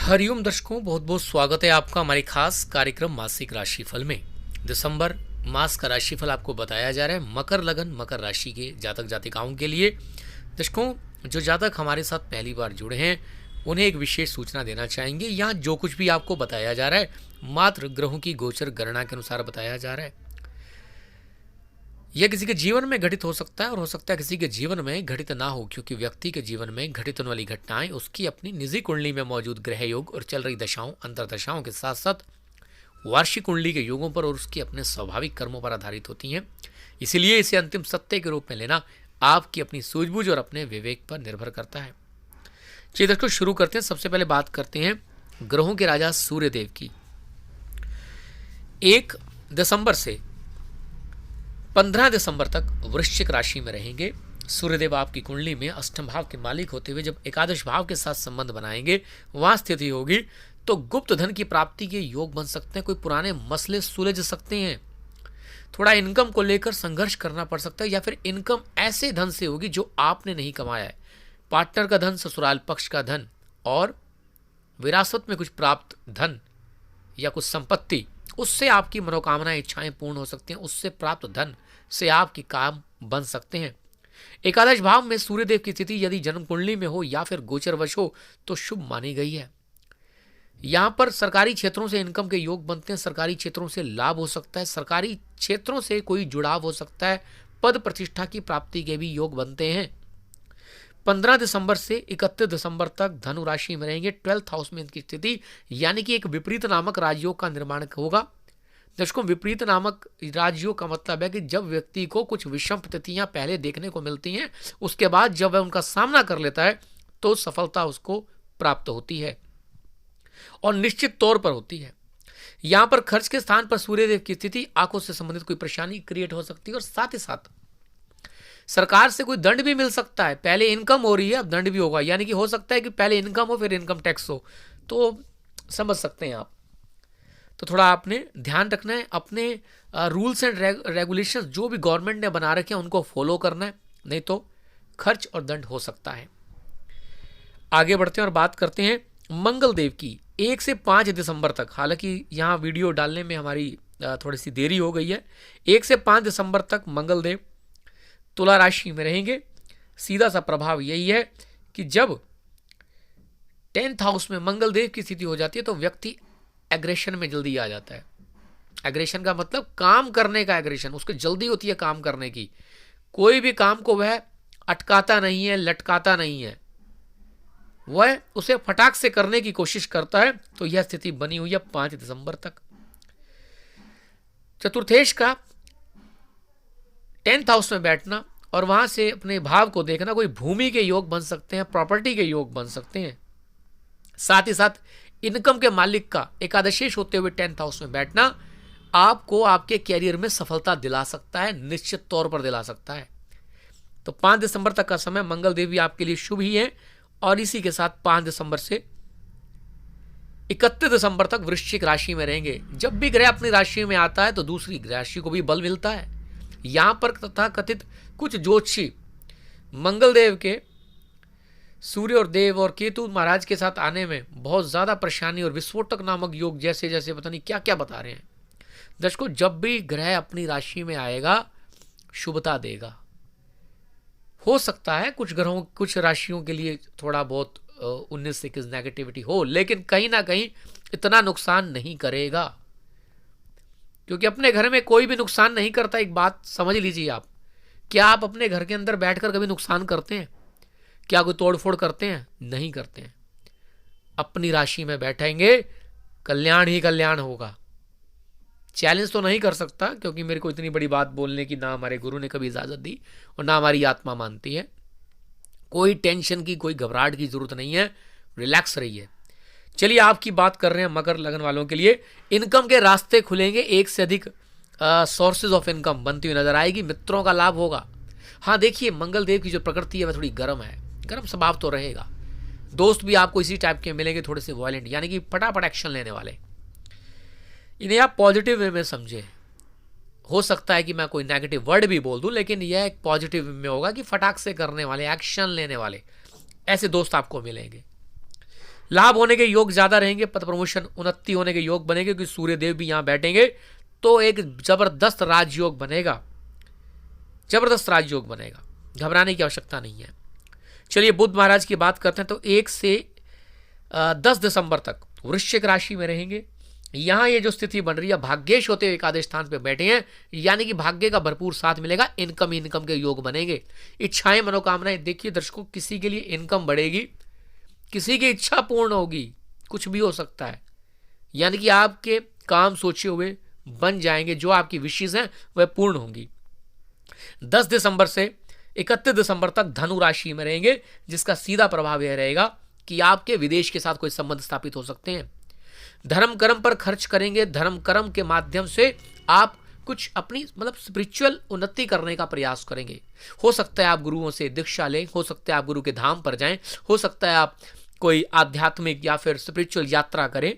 हरिओम दर्शकों, बहुत बहुत स्वागत है आपका हमारे खास कार्यक्रम मासिक राशिफल में। दिसंबर मास का राशिफल आपको बताया जा रहा है मकर लगन मकर राशि के जातक जातिकाओं के लिए। दर्शकों, जो जातक हमारे साथ पहली बार जुड़े हैं उन्हें एक विशेष सूचना देना चाहेंगे। यहाँ जो कुछ भी आपको बताया जा रहा है मात्र ग्रहों की गोचर गणना के अनुसार बताया जा रहा है। यह किसी के जीवन में घटित हो सकता है और हो सकता है किसी के जीवन में घटित ना हो, क्योंकि व्यक्ति के जीवन में घटित होने वाली घटनाएं उसकी अपनी निजी कुंडली में मौजूद ग्रह योग और चल रही दशाओं अंतरदशाओं के साथ साथ वार्षिक कुंडली के योगों पर और उसके अपने स्वाभाविक कर्मों पर आधारित होती हैं। इसीलिए इसे अंतिम सत्य के रूप में लेना आपकी अपनी सूझबूझ और अपने विवेक पर निर्भर करता है। चलिए दर्शकों, शुरू करते हैं। सबसे पहले बात करते हैं ग्रहों के राजा सूर्यदेव की। 1 दिसंबर से 15 दिसंबर तक वृश्चिक राशि में रहेंगे। सूर्यदेव आपकी कुंडली में अष्टम भाव के मालिक होते हुए जब एकादश भाव के साथ संबंध बनाएंगे, वहां स्थिति होगी तो गुप्त धन की प्राप्ति के योग बन सकते हैं। कोई पुराने मसले सुलझ सकते हैं। थोड़ा इनकम को लेकर संघर्ष करना पड़ सकता है, या फिर इनकम ऐसे धन से होगी जो आपने नहीं कमाया है। पार्टनर का धन, ससुराल पक्ष का धन और विरासत में कुछ प्राप्त धन या कुछ संपत्ति, उससे आपकी मनोकामनाएं इच्छाएं पूर्ण हो सकती हैं। उससे प्राप्त धन से आपके काम बन सकते हैं। एकादश भाव में सूर्यदेव की स्थिति यदि जन्म कुंडली में हो या फिर गोचरवश हो तो शुभ मानी गई है। यहां पर सरकारी क्षेत्रों से इनकम के योग बनते हैं। सरकारी क्षेत्रों से लाभ हो सकता है। सरकारी क्षेत्रों से कोई जुड़ाव हो सकता है। पद प्रतिष्ठा की प्राप्ति के भी योग बनते हैं। 15 दिसंबर से 31 दिसंबर तक धनु राशि में रहेंगे। 12th हाउस में इनकी स्थिति, यानी कि एक विपरीत नामक राजयोग का निर्माण होगा। दर्शकों, विपरीत नामक राजयोग का मतलब है कि जब व्यक्ति को कुछ विषम तिथियां पहले देखने को मिलती हैं, उसके बाद जब वह उनका सामना कर लेता है तो सफलता उसको प्राप्त होती है और निश्चित तौर पर होती है। यहां पर खर्च के स्थान पर सूर्यदेव की स्थिति आंखों से संबंधित कोई परेशानी क्रिएट हो सकती है और साथ ही साथ सरकार से कोई दंड भी मिल सकता है। पहले इनकम हो रही है, अब दंड भी होगा, यानी कि हो सकता है कि पहले इनकम हो फिर इनकम टैक्स हो। तो समझ सकते हैं आप। तो थोड़ा आपने ध्यान रखना है। अपने रूल्स एंड रेगुलेशंस जो भी गवर्नमेंट ने बना रखे हैं उनको फॉलो करना है, नहीं तो खर्च और दंड हो सकता है। आगे बढ़ते हैं और बात करते हैं मंगल देव की। 1 से 5 दिसंबर तक, हालांकि यहाँ वीडियो डालने में हमारी थोड़ी सी देरी हो गई है। 1 से 5 दिसंबर तक मंगल देव तुला राशि में रहेंगे। सीधा सा प्रभाव यही है कि जब 10th हाउस में मंगल देव की स्थिति हो जाती है तो व्यक्ति एग्रेशन में जल्दी आ जाता है। एग्रेशन का मतलब काम करने का एग्रेशन, उसको जल्दी होती है काम करने की। कोई भी काम को वह अटकाता नहीं है, लटकाता नहीं है, वह उसे फटाक से करने की कोशिश करता है। तो यह स्थिति बनी हुई है 5 दिसंबर तक। चतुर्थेश का 10th हाउस में बैठना और वहां से अपने भाव को देखना, कोई भूमि के योग बन सकते हैं, प्रॉपर्टी के योग बन सकते हैं। साथ ही साथ इनकम के मालिक का एकादशेश होते हुए 10th हाउस में बैठना आपको आपके कैरियर में सफलता दिला सकता है, निश्चित तौर पर दिला सकता है। तो 5 दिसंबर तक का समय मंगल देव भी आपके लिए शुभ ही है। और इसी के साथ 5 दिसंबर से 31 दिसंबर तक वृश्चिक राशि में रहेंगे। जब भी ग्रह अपनी राशि में आता है तो दूसरी राशि को भी बल मिलता है। यहां पर तथा कथित कुछ ज्योतिषी मंगल देव के सूर्य और देव और केतु महाराज के साथ आने में बहुत ज्यादा परेशानी और विस्फोटक नामक योग जैसे जैसे पता नहीं क्या क्या बता रहे हैं। दर्शकों, जब भी ग्रह अपनी राशि में आएगा शुभता देगा। हो सकता है कुछ ग्रहों कुछ राशियों के लिए थोड़ा बहुत 19 से 21 नेगेटिविटी हो, लेकिन कहीं ना कहीं इतना नुकसान नहीं करेगा, क्योंकि अपने घर में कोई भी नुकसान नहीं करता। एक बात समझ लीजिए आप, क्या आप अपने घर के अंदर बैठकर कभी नुकसान करते हैं? क्या कोई तोड़फोड़ करते हैं? नहीं करते हैं। अपनी राशि में बैठेंगे, कल्याण ही कल्याण होगा। चैलेंज तो नहीं कर सकता, क्योंकि मेरे को इतनी बड़ी बात बोलने की ना हमारे गुरु ने कभी इजाजत दी और ना हमारी आत्मा मानती है। कोई टेंशन की, कोई घबराहट की जरूरत नहीं है, रिलैक्स रहिए। चलिए, आपकी बात कर रहे हैं मकर लगन वालों के लिए। इनकम के रास्ते खुलेंगे, एक से अधिक सोर्सेज ऑफ इनकम बनती हुई नजर आएगी। मित्रों का लाभ होगा। हाँ देखिए, मंगल देव की जो प्रकृति है वह थोड़ी गर्म है, गर्म स्वभाव तो रहेगा। दोस्त भी आपको इसी टाइप के मिलेंगे, थोड़े से वायलेंट, यानी कि फटाफट एक्शन लेने वाले। इन्हें आप पॉजिटिव वे में समझे। हो सकता है कि मैं कोई नेगेटिव वर्ड भी बोल दूं, लेकिन यह एक पॉजिटिव में होगा कि फटाक से करने वाले, एक्शन लेने वाले, ऐसे दोस्त आपको मिलेंगे। लाभ होने के योग ज्यादा रहेंगे, पद प्रमोशन उन्नति होने के योग बनेंगे, क्योंकि सूर्य देव भी यहां बैठेंगे तो एक जबरदस्त राजयोग बनेगा, जबरदस्त राजयोग बनेगा, घबराने की आवश्यकता नहीं है। चलिए बुध महाराज की बात करते हैं। तो 1 से 10 दिसंबर तक वृश्चिक राशि में रहेंगे। यहां ये जो स्थिति बन रही है, भाग्येश होते हुए एकादश स्थान पे बैठे हैं, यानी कि भाग्य का भरपूर साथ मिलेगा, इनकम के योग बनेंगे। इच्छाएं मनोकामनाएं, देखिए दर्शकों, किसी के लिए इनकम बढ़ेगी, किसी की इच्छा पूर्ण होगी, कुछ भी हो सकता है, यानी कि आपके काम सोचे हुए बन जाएंगे, जो आपकी विशेष हैं वह पूर्ण होंगी। 10 दिसंबर से 31 दिसंबर तक धनु राशि में रहेंगे, जिसका सीधा प्रभाव यह रहेगा कि आपके विदेश के साथ कोई संबंध स्थापित हो सकते हैं। धर्म कर्म पर खर्च करेंगे, धर्म कर्म के माध्यम से आप कुछ अपनी स्पिरिचुअल उन्नति करने का प्रयास करेंगे। हो सकता है आप गुरुओं से दीक्षा लें, हो सकता है आप गुरु के धाम पर जाएं, हो सकता है आप कोई आध्यात्मिक या फिर स्पिरिचुअल यात्रा करें,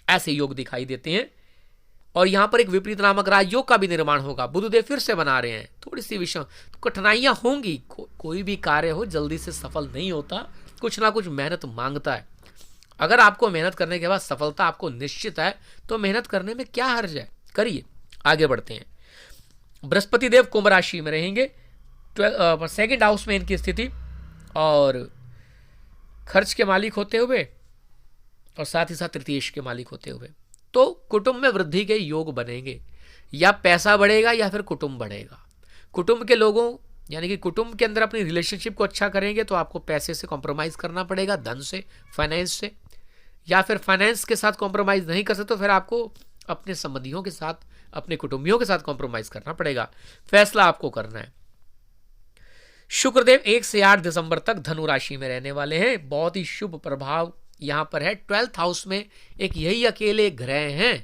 ऐसे योग दिखाई देते हैं। और यहां पर एक विपरीत नामक राजयोग का भी निर्माण होगा, बुधदेव फिर से बना रहे हैं। थोड़ी सी विषय कठिनाइयां होंगी, कोई भी कार्य हो जल्दी से सफल नहीं होता, कुछ ना कुछ मेहनत मांगता है। अगर आपको मेहनत करने के बाद सफलता आपको निश्चित है तो मेहनत करने में क्या हर्ज है, करिए। आगे बढ़ते हैं। बृहस्पति देव कुंभ राशि में रहेंगे, 2nd हाउस में इनकी स्थिति, और खर्च के मालिक होते हुए और साथ ही साथ तृतीयेश के मालिक होते हुए, तो कुटुंब में वृद्धि के योग बनेंगे, या पैसा बढ़ेगा या फिर कुटुंब बढ़ेगा। कुटुंब के लोगों, यानी कि कुटुंब के अंदर अपनी रिलेशनशिप को अच्छा करेंगे तो आपको पैसे से कॉम्प्रोमाइज करना पड़ेगा, धन से, फाइनेंस से, या फिर फाइनेंस के साथ कॉम्प्रोमाइज नहीं कर सकते तो फिर आपको अपने संबंधियों के साथ, अपने कुटुंबियों के साथ कॉम्प्रोमाइज करना पड़ेगा, फैसला आपको करना है। शुक्रदेव 1 से 8 दिसंबर तक धनु राशि में रहने वाले हैं, बहुत ही शुभ प्रभाव यहां पर है। 12th हाउस में एक यही अकेले ग्रह हैं।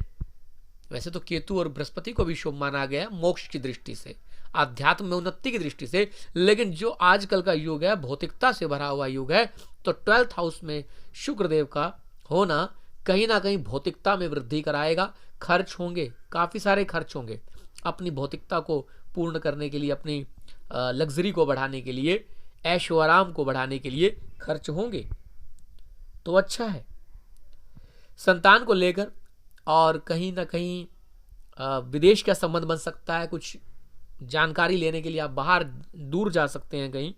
वैसे तो केतु और बृहस्पति को भी शुभ माना गया मोक्ष की दृष्टि से, आध्यात्म में उन्नति की दृष्टि से, लेकिन जो आजकल का युग है भौतिकता से भरा हुआ युग है, तो 12th हाउस में शुक्रदेव का होना कहीं ना कहीं भौतिकता में वृद्धि कराएगा। खर्च होंगे, काफी सारे खर्च होंगे, अपनी भौतिकता को पूर्ण करने के लिए, अपनी लग्जरी को बढ़ाने के लिए, ऐशो आराम को बढ़ाने के लिए खर्च होंगे, तो अच्छा है। संतान को लेकर और कहीं ना कहीं विदेश का संबंध बन सकता है, कुछ जानकारी लेने के लिए आप बाहर दूर जा सकते हैं कहीं,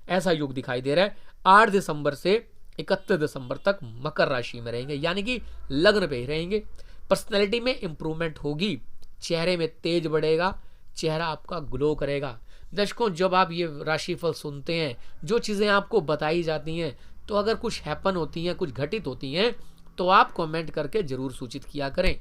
ऐसा योग दिखाई दे रहा है। 8 दिसंबर से 31 दिसंबर तक मकर राशि में रहेंगे, यानी कि लग्न पे ही रहेंगे। पर्सनैलिटी में इंप्रूवमेंट होगी, चेहरे में तेज बढ़ेगा, चेहरा आपका ग्लो करेगा। दर्शकों, जब आप ये राशिफल सुनते हैं, जो चीजें आपको बताई जाती हैं, तो अगर कुछ हैपन होती हैं, कुछ घटित होती हैं, तो आप कमेंट करके जरूर सूचित किया करें।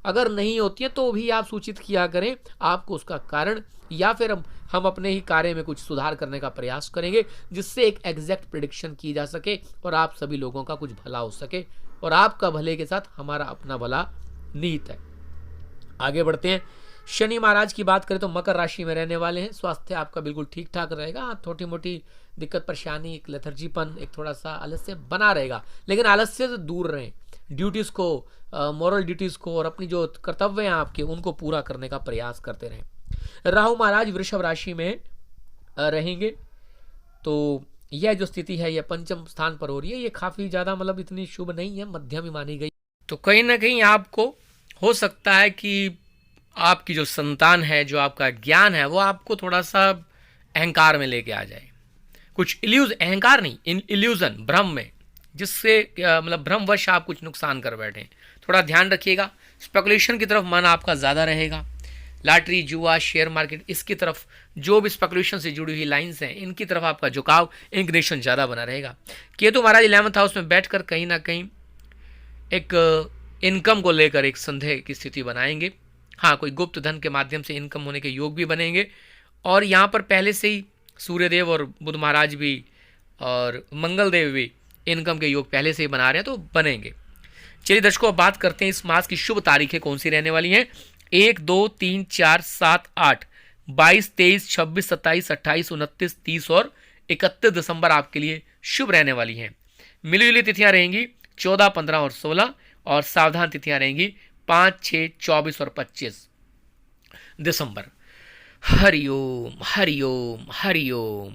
अगर नहीं होती है तो भी आप सूचित किया करें, आपको उसका कारण, या फिर हम अपने ही कार्य में कुछ सुधार करने का प्रयास करेंगे, जिससे एक एग्जैक्ट प्रेडिक्शन की जा सके और आप सभी लोगों का कुछ भला हो सके, और आपका भले के साथ हमारा अपना भला निहित है। आगे बढ़ते हैं। शनि महाराज की बात करें तो मकर राशि में रहने वाले हैं। स्वास्थ्य आपका बिल्कुल ठीक ठाक रहेगा, छोटी मोटी दिक्कत परेशानी, एक लेथर्जीपन, एक थोड़ा सा आलस्य बना रहेगा, लेकिन आलस्य से दूर रहें। ड्यूटीज को, मॉरल ड्यूटीज को और अपनी जो कर्तव्य हैं आपके, उनको पूरा करने का प्रयास करते रहें। राहु महाराज वृषभ राशि में रहेंगे, तो यह जो स्थिति है यह 5th स्थान पर हो रही है। ये काफी ज्यादा इतनी शुभ नहीं है, मध्यम ही मानी गई। तो कहीं ना कहीं आपको हो सकता है कि आपकी जो संतान है, जो आपका ज्ञान है, वो आपको थोड़ा सा अहंकार में लेके आ जाए, कुछ अहंकार नहीं, इल्यूजन, भ्रम में, जिससे भ्रमवश आप कुछ नुकसान कर बैठे। थोड़ा ध्यान रखिएगा। स्पेकुलेशन की तरफ मन आपका ज़्यादा रहेगा, लॉटरी, जुआ, शेयर मार्केट, इसकी तरफ, जो भी स्पेकुलेशन से जुड़ी हुई लाइंस हैं, इनकी तरफ आपका झुकाव, इंक्लिनेशन ज़्यादा बना रहेगा। केतु महाराज 11th हाउस में बैठकर कहीं ना कहीं एक इनकम को लेकर एक संदेह की स्थिति बनाएंगे। हाँ, कोई गुप्त धन के माध्यम से इनकम होने के योग भी बनेंगे, और यहाँ पर पहले से ही सूर्यदेव और बुध महाराज भी और मंगल देव भी इनकम के योग पहले से ही बना रहे हैं, तो बनेंगे। चलिए दर्शकों, अब बात करते हैं इस मास की शुभ तारीखें कौन सी रहने वाली हैं। 1, 2, 3, 4, 7, 8, 22, 23, 26, 27, 28, 29, 30 और 31 दिसंबर आपके लिए शुभ रहने वाली हैं। मिली जुली तिथियां रहेंगी 14, 15 और 16, और सावधान तिथियां रहेंगी 5, 6, 24 और 25 दिसंबर। हरिओम हरिओम हरिओम।